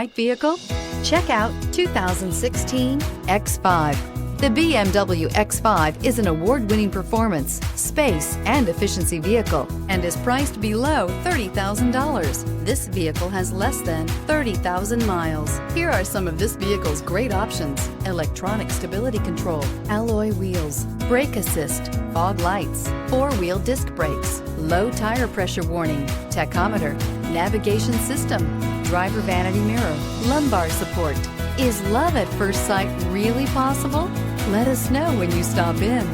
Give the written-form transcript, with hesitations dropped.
Right vehicle? Check out 2016 X5. The BMW X5 is an award-winning performance, space, and efficiency vehicle and is priced below $30,000. This vehicle has less than 30,000 miles. Here are some of this vehicle's great options: electronic stability control, alloy wheels, brake assist, fog lights, four-wheel disc brakes, low tire pressure warning, tachometer, navigation system, driver vanity mirror, lumbar support. Is love at first sight really possible? Let us know when you stop in.